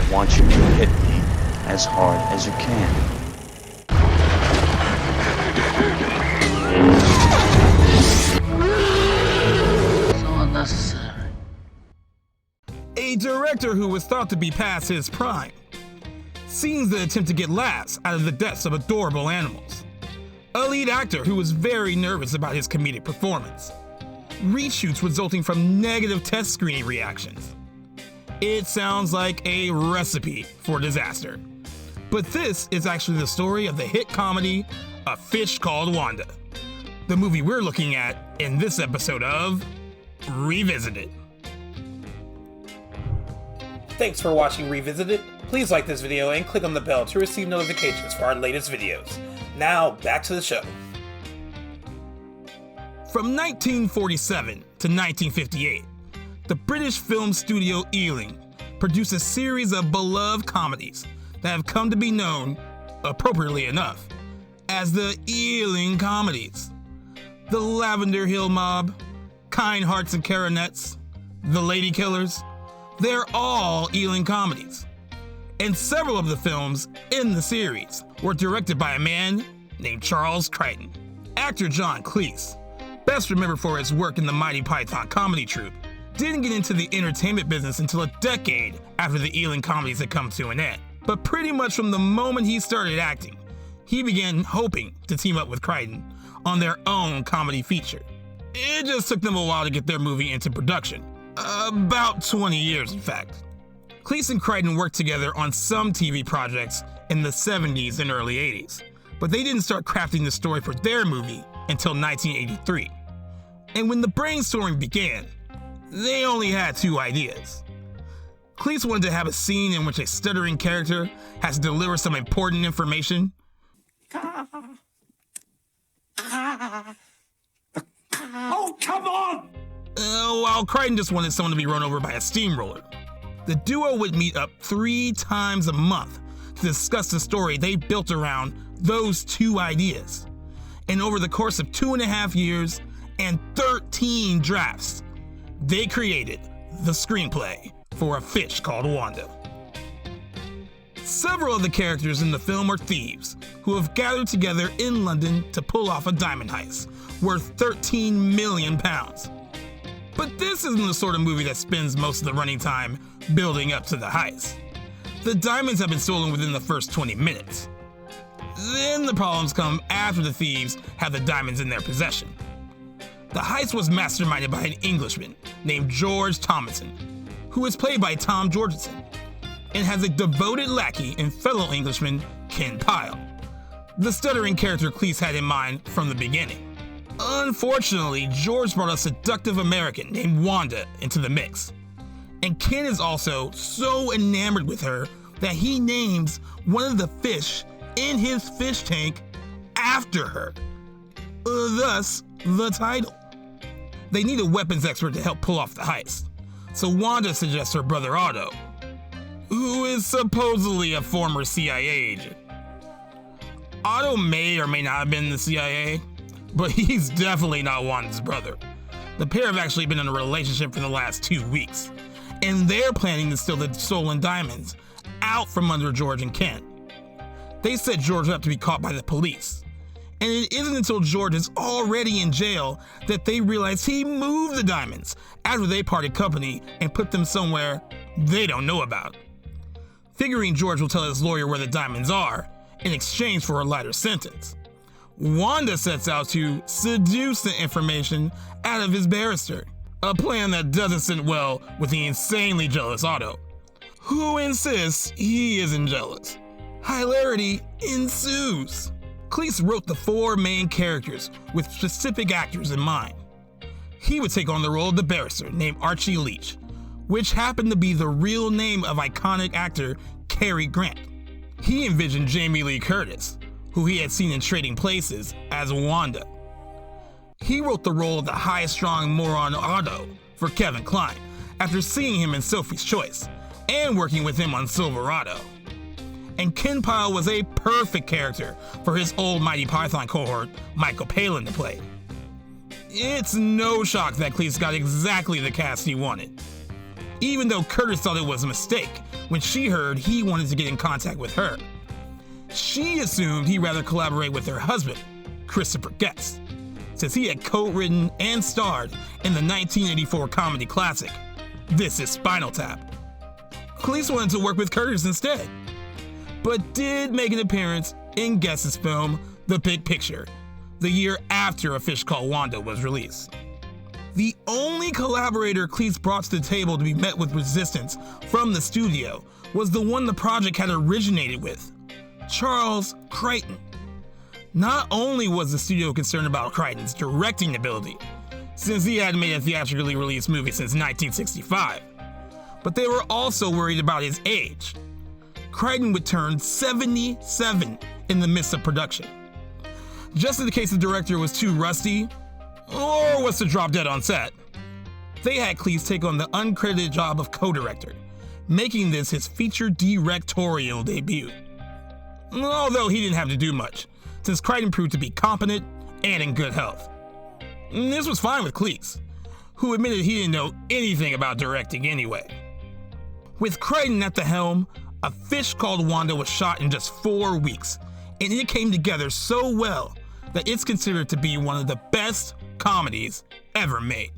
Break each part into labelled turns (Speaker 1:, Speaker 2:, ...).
Speaker 1: I want you to hit me as hard as you can.
Speaker 2: So unnecessary.
Speaker 3: A director who was thought to be past his prime. Scenes that attempt to get laughs out of the deaths of adorable animals. A lead actor who was very nervous about his comedic performance. Reshoots resulting from negative test screening reactions. It sounds like a recipe for disaster. But this is actually the story of the hit comedy, A Fish Called Wanda. The movie we're looking at in this episode of Revisited. Thanks for watching Revisited. Please like this video and click on the bell to receive notifications for our latest videos. Now, back to the show. From 1947 to 1958, the British film studio Ealing produced a series of beloved comedies that have come to be known, appropriately enough, as the Ealing comedies. The Lavender Hill Mob, Kind Hearts and Coronettes, The Lady Killers, they're all Ealing comedies. And several of the films in the series were directed by a man named Charles Crichton. Actor John Cleese, best remembered for his work in the Monty Python comedy troupe, didn't get into the entertainment business until a decade after the Ealing comedies had come to an end. But pretty much from the moment he started acting, he began hoping to team up with Crichton on their own comedy feature. It just took them a while to get their movie into production. About 20 years, in fact. Cleese and Crichton worked together on some TV projects in the 70s and early 80s, but they didn't start crafting the story for their movie until 1983. And when the brainstorming began, they only had two ideas. Cleese wanted to have a scene in which a stuttering character has to deliver some important information.
Speaker 4: Oh, come on!
Speaker 3: While Crichton just wanted someone to be run over by a steamroller. The duo would meet up 3 times a month to discuss the story they built around those two ideas. And over the course of 2.5 years and 13 drafts, they created the screenplay for A Fish Called Wanda. Several of the characters in the film are thieves who have gathered together in London to pull off a diamond heist worth £13 million. But this isn't the sort of movie that spends most of the running time building up to the heist. The diamonds have been stolen within the first 20 minutes. Then the problems come after the thieves have the diamonds in their possession. The heist was masterminded by an Englishman named George Thomason, who is played by Tom Jorgensen, and has a devoted lackey and fellow Englishman, Ken Pyle, the stuttering character Cleese had in mind from the beginning. Unfortunately, George brought a seductive American named Wanda into the mix. And Ken is also so enamored with her that he names one of the fish in his fish tank after her. Thus, the title. They need a weapons expert to help pull off the heist. So Wanda suggests her brother Otto, who is supposedly a former CIA agent. Otto may or may not have been in the CIA, but he's definitely not Wanda's brother. The pair have actually been in a relationship for the last 2 weeks, and they're planning to steal the stolen diamonds out from under George and Ken. They set George up to be caught by the police, and it isn't until George is already in jail that they realize he moved the diamonds after they parted company and put them somewhere they don't know about. Figuring George will tell his lawyer where the diamonds are in exchange for a lighter sentence, Wanda sets out to seduce the information out of his barrister, a plan that doesn't sit well with the insanely jealous Otto, who insists he isn't jealous. Hilarity ensues. Cleese wrote the 4 main characters with specific actors in mind. He would take on the role of the barrister named Archie Leach, which happened to be the real name of iconic actor Cary Grant. He envisioned Jamie Lee Curtis, who he had seen in Trading Places, as Wanda. He wrote the role of the high-strung moron Otto for Kevin Kline after seeing him in Sophie's Choice and working with him on Silverado. And Ken Pyle was a perfect character for his old Monty Python cohort, Michael Palin, to play. It's no shock that Cleese got exactly the cast he wanted. Even though Curtis thought it was a mistake when she heard he wanted to get in contact with her. She assumed he'd rather collaborate with her husband, Christopher Guest, since he had co-written and starred in the 1984 comedy classic, This Is Spinal Tap. Cleese wanted to work with Curtis instead, but did make an appearance in Guest's film, The Big Picture, the year after A Fish Called Wanda was released. The only collaborator Cleese brought to the table to be met with resistance from the studio was the one the project had originated with, Charles Crichton. Not only was the studio concerned about Crichton's directing ability, since he hadn't made a theatrically released movie since 1965, but they were also worried about his age. Crichton would turn 77 in the midst of production. Just in case the director was too rusty or was to drop dead on set, they had Cleese take on the uncredited job of co-director, making this his feature directorial debut. Although he didn't have to do much, since Crichton proved to be competent and in good health. This was fine with Cleese, who admitted he didn't know anything about directing anyway. With Crichton at the helm, A Fish Called Wanda was shot in just 4 weeks, and it came together so well that it's considered to be one of the best comedies ever made.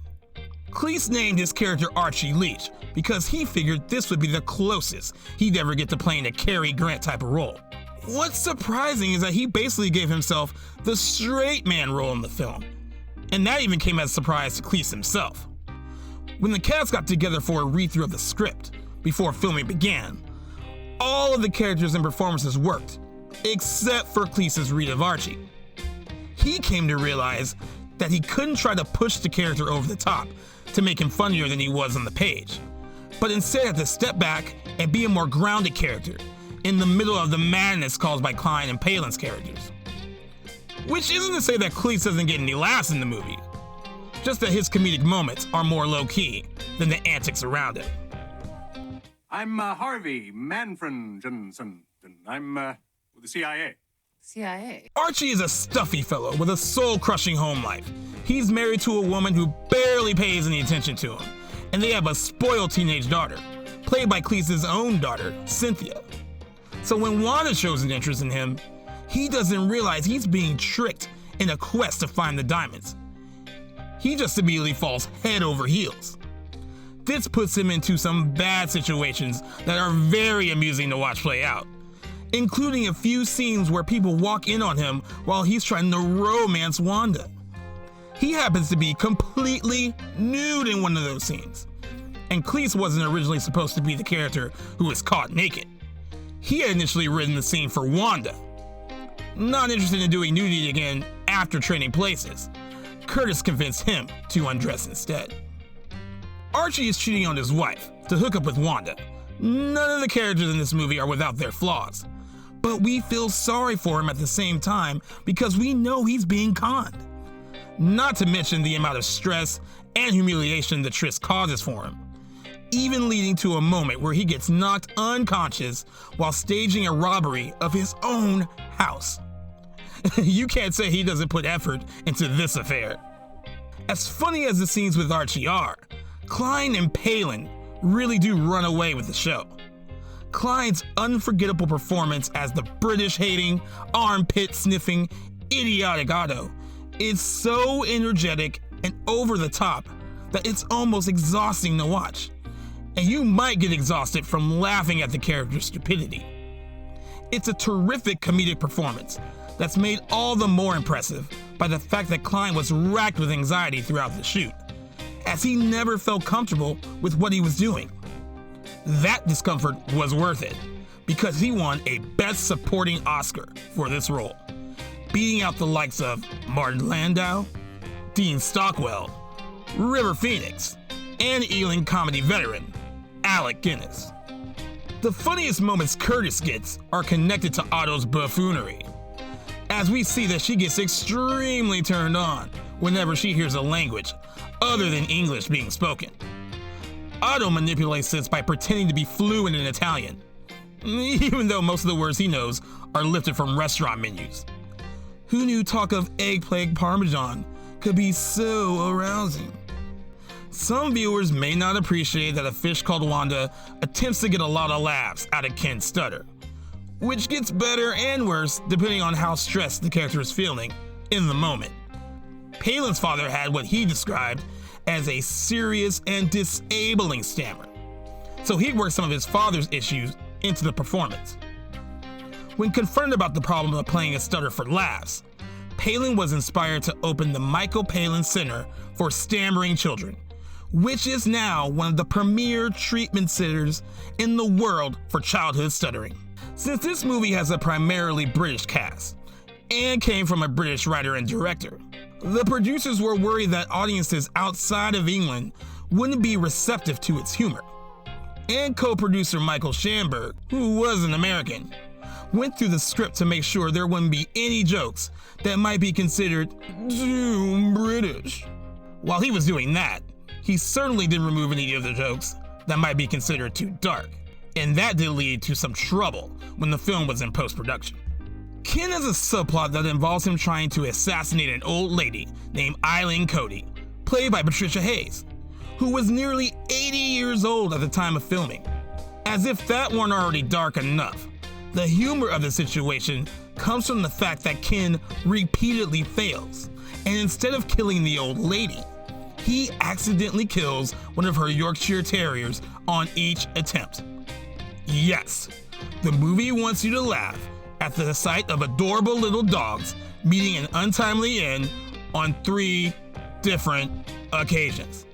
Speaker 3: Cleese named his character Archie Leach because he figured this would be the closest he'd ever get to playing a Cary Grant type of role. What's surprising is that he basically gave himself the straight man role in the film, and that even came as a surprise to Cleese himself. When the cast got together for a read-through of the script before filming began, all of the characters and performances worked, except for Cleese's read of Archie. He came to realize that he couldn't try to push the character over the top to make him funnier than he was on the page, but instead had to step back and be a more grounded character in the middle of the madness caused by Kline and Palin's characters. Which isn't to say that Cleese doesn't get any laughs in the movie, just that his comedic moments are more low-key than the antics around it.
Speaker 4: I'm Harvey Manfred Johnson. I'm with the CIA.
Speaker 2: CIA?
Speaker 3: Archie is a stuffy fellow with a soul-crushing home life. He's married to a woman who barely pays any attention to him, and they have a spoiled teenage daughter, played by Cleese's own daughter, Cynthia. So when Wanda shows an interest in him, he doesn't realize he's being tricked in a quest to find the diamonds. He just immediately falls head over heels. This puts him into some bad situations that are very amusing to watch play out, including a few scenes where people walk in on him while he's trying to romance Wanda. He happens to be completely nude in one of those scenes, and Cleese wasn't originally supposed to be the character who was caught naked. He had initially written the scene for Wanda. Not interested in doing nudity again after trading places, Curtis convinced him to undress instead. Archie is cheating on his wife to hook up with Wanda. None of the characters in this movie are without their flaws, but we feel sorry for him at the same time because we know he's being conned. Not to mention the amount of stress and humiliation the tryst causes for him, even leading to a moment where he gets knocked unconscious while staging a robbery of his own house. You can't say he doesn't put effort into this affair. As funny as the scenes with Archie are, Kline and Palin really do run away with the show. Kline's unforgettable performance as the British-hating, armpit-sniffing, idiotic Otto is so energetic and over the top that it's almost exhausting to watch, and you might get exhausted from laughing at the character's stupidity. It's a terrific comedic performance that's made all the more impressive by the fact that Kline was racked with anxiety throughout the shoot, as he never felt comfortable with what he was doing. That discomfort was worth it, because he won a Best Supporting Oscar for this role, beating out the likes of Martin Landau, Dean Stockwell, River Phoenix, and Ealing comedy veteran, Alec Guinness. The funniest moments Curtis gets are connected to Otto's buffoonery, as we see that she gets extremely turned on whenever she hears a language other than English being spoken. Otto manipulates this by pretending to be fluent in Italian, even though most of the words he knows are lifted from restaurant menus. Who knew talk of eggplant parmesan could be so arousing? Some viewers may not appreciate that A Fish Called Wanda attempts to get a lot of laughs out of Ken's stutter, which gets better and worse depending on how stressed the character is feeling in the moment. Palin's father had what he described as a serious and disabling stammer, so he'd worked some of his father's issues into the performance. When confronted about the problem of playing a stutter for laughs, Palin was inspired to open the Michael Palin Center for Stammering Children, which is now one of the premier treatment centers in the world for childhood stuttering. Since this movie has a primarily British cast and came from a British writer and director, the producers were worried that audiences outside of England wouldn't be receptive to its humor. And co-producer Michael Shamberg, who was an American, went through the script to make sure there wouldn't be any jokes that might be considered too British. While he was doing that, he certainly didn't remove any of the jokes that might be considered too dark, and that did lead to some trouble when the film was in post-production. Ken has a subplot that involves him trying to assassinate an old lady named Eileen Cody, played by Patricia Hayes, who was nearly 80 years old at the time of filming. As if that weren't already dark enough, the humor of the situation comes from the fact that Ken repeatedly fails, and instead of killing the old lady, he accidentally kills one of her Yorkshire Terriers on each attempt. Yes, the movie wants you to laugh at the sight of adorable little dogs meeting an untimely end on 3 different occasions.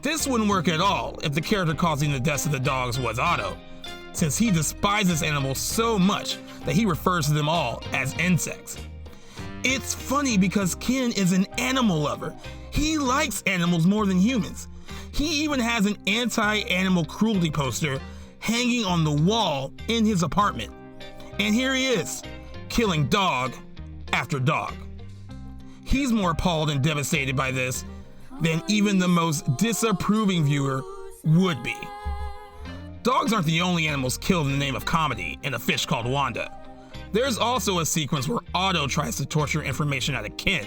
Speaker 3: This wouldn't work at all if the character causing the deaths of the dogs was Otto, since he despises animals so much that he refers to them all as insects. It's funny because Ken is an animal lover. He likes animals more than humans. He even has an anti-animal cruelty poster hanging on the wall in his apartment. And here he is, killing dog after dog. He's more appalled and devastated by this than even the most disapproving viewer would be. Dogs aren't the only animals killed in the name of comedy in A Fish Called Wanda. There's also a sequence where Otto tries to torture information out of Ken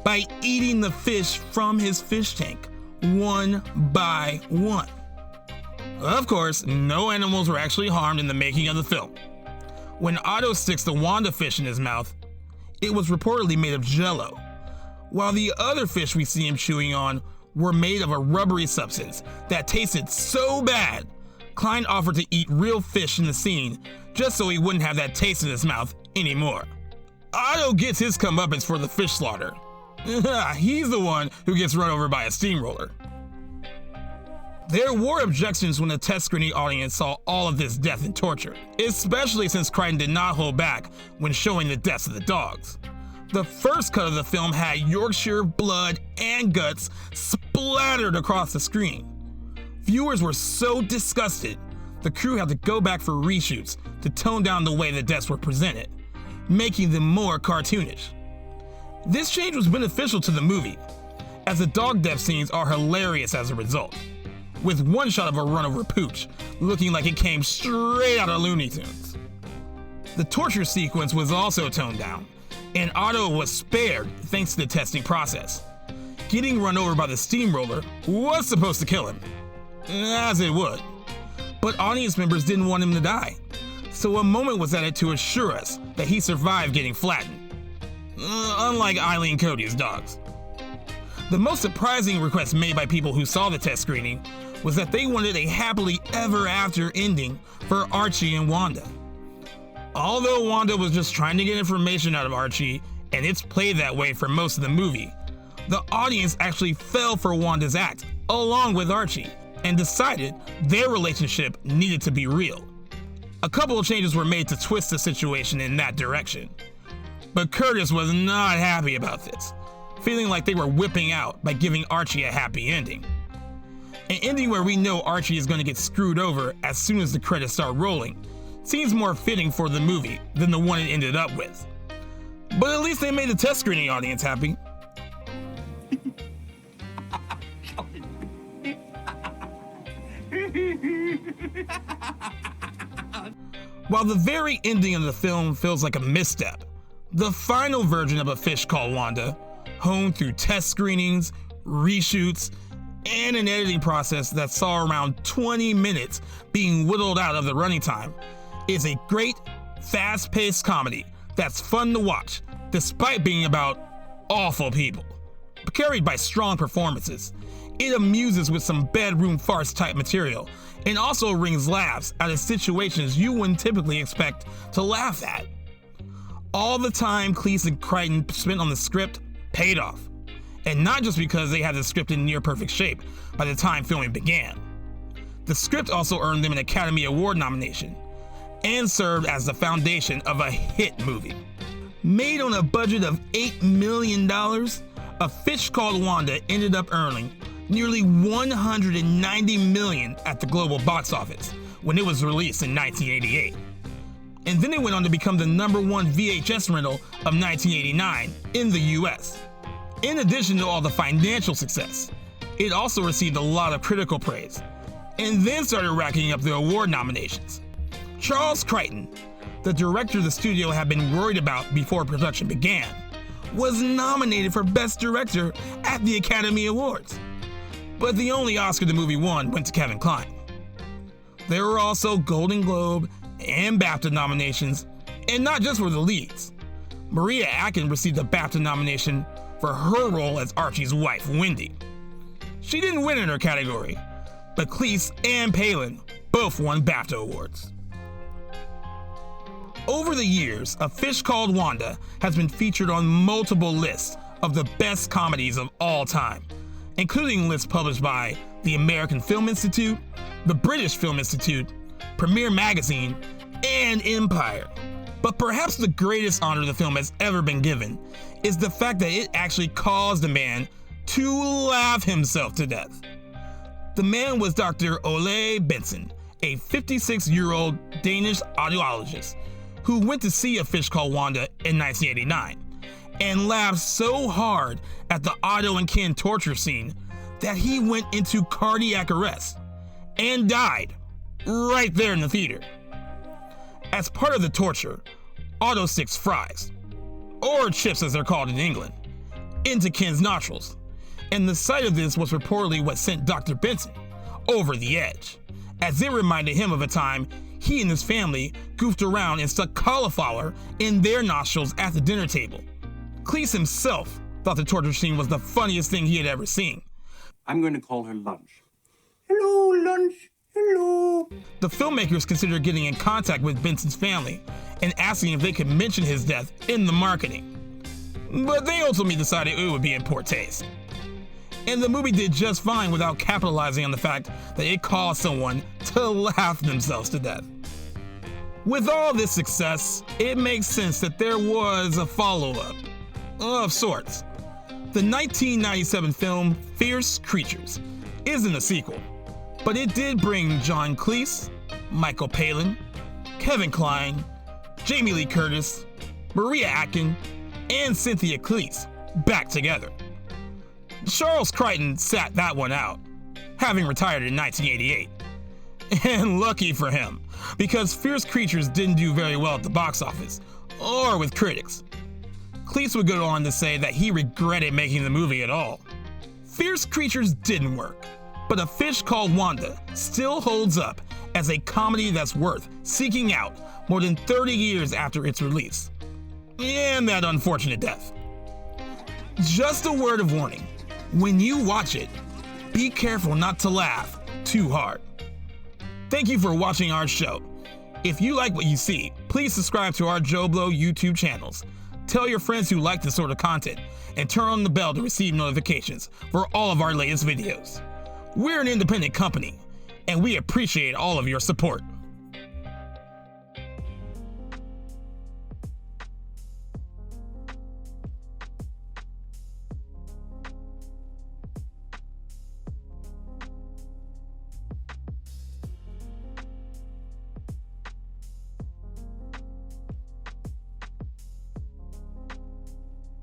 Speaker 3: by eating the fish from his fish tank, one by one. Of course, no animals were actually harmed in the making of the film. When Otto sticks the Wanda fish in his mouth, it was reportedly made of Jell-O, while the other fish we see him chewing on were made of a rubbery substance that tasted so bad, Kline offered to eat real fish in the scene just so he wouldn't have that taste in his mouth anymore. Otto gets his comeuppance for the fish slaughter. He's the one who gets run over by a steamroller. There were objections when the test screening audience saw all of this death and torture, especially since Crichton did not hold back when showing the deaths of the dogs. The first cut of the film had Yorkshire blood and guts splattered across the screen. Viewers were so disgusted, the crew had to go back for reshoots to tone down the way the deaths were presented, making them more cartoonish. This change was beneficial to the movie, as the dog death scenes are hilarious as a result, with one shot of a run over Pooch looking like it came straight out of Looney Tunes. The torture sequence was also toned down, and Otto was spared thanks to the testing process. Getting run over by the steamroller was supposed to kill him, as it would, but audience members didn't want him to die, so a moment was added to assure us that he survived getting flattened, unlike Eileen Cody's dogs. The most surprising request made by people who saw the test screening was that they wanted a happily ever after ending for Archie and Wanda. Although Wanda was just trying to get information out of Archie, and it's played that way for most of the movie, the audience actually fell for Wanda's act, along with Archie, and decided their relationship needed to be real. A couple of changes were made to twist the situation in that direction. But Curtis was not happy about this, feeling like they were whipping out by giving Archie a happy ending. An ending where we know Archie is going to get screwed over as soon as the credits start rolling seems more fitting for the movie than the one it ended up with. But at least they made the test screening audience happy. While the very ending of the film feels like a misstep, the final version of A Fish Called Wanda, honed through test screenings, reshoots, and an editing process that saw around 20 minutes being whittled out of the running time, is a great, fast-paced comedy that's fun to watch, despite being about awful people. Carried by strong performances, it amuses with some bedroom farce type material, and also wrings laughs out of situations you wouldn't typically expect to laugh at. All the time Cleese and Crichton spent on the script paid off, and not just because they had the script in near perfect shape by the time filming began. The script also earned them an Academy Award nomination, and served as the foundation of a hit movie. Made on a budget of $8 million, A Fish Called Wanda ended up earning nearly $190 million at the global box office when it was released in 1988. And then it went on to become the #1 VHS rental of 1989 in the US. In addition to all the financial success, it also received a lot of critical praise, and then started racking up the award nominations. Charles Crichton, the director the studio had been worried about before production began, was nominated for Best Director at the Academy Awards. But the only Oscar the movie won went to Kevin Kline. There were also Golden Globe and BAFTA nominations, and not just for the leads. Maria Akin received a BAFTA nomination for her role as Archie's wife, Wendy. She didn't win in her category, but Cleese and Palin both won BAFTA awards. Over the years, A Fish Called Wanda has been featured on multiple lists of the best comedies of all time, including lists published by the American Film Institute, the British Film Institute, Premiere Magazine, and Empire. But perhaps the greatest honor the film has ever been given is the fact that it actually caused the man to laugh himself to death. The man was Dr. Ole Benson, a 56-year-old Danish audiologist who went to see A Fish Called Wanda in 1989 and laughed so hard at the Otto and Ken torture scene that he went into cardiac arrest and died right there in the theater. As part of the torture, Otto sticks fries, or chips as they're called in England, into Ken's nostrils, and the sight of this was reportedly what sent Dr. Benson over the edge, as it reminded him of a time he and his family goofed around and stuck cauliflower in their nostrils at the dinner table. Cleese himself thought the torture scene was the funniest thing he had ever seen.
Speaker 4: I'm going to call her Lunch. Hello, Lunch. Hello.
Speaker 3: The filmmakers considered getting in contact with Benson's family and asking if they could mention his death in the marketing, but they ultimately decided it would be in poor taste. And the movie did just fine without capitalizing on the fact that it caused someone to laugh themselves to death. With all this success, it makes sense that there was a follow-up, of sorts. The 1997 film Fierce Creatures isn't a sequel, but it did bring John Cleese, Michael Palin, Kevin Kline, Jamie Lee Curtis, Maria Akin, and Cynthia Cleese back together. Charles Crichton sat that one out, having retired in 1988. And lucky for him, because Fierce Creatures didn't do very well at the box office, or with critics. Cleese would go on to say that he regretted making the movie at all. Fierce Creatures didn't work, but A Fish Called Wanda still holds up as a comedy that's worth seeking out more than 30 years after its release. And that unfortunate death. Just a word of warning, when you watch it, be careful not to laugh too hard. Thank you for watching our show. If you like what you see, please subscribe to our JoBlo YouTube channels. Tell your friends who like this sort of content, and turn on the bell to receive notifications for all of our latest videos. We're an independent company, and we appreciate all of your support.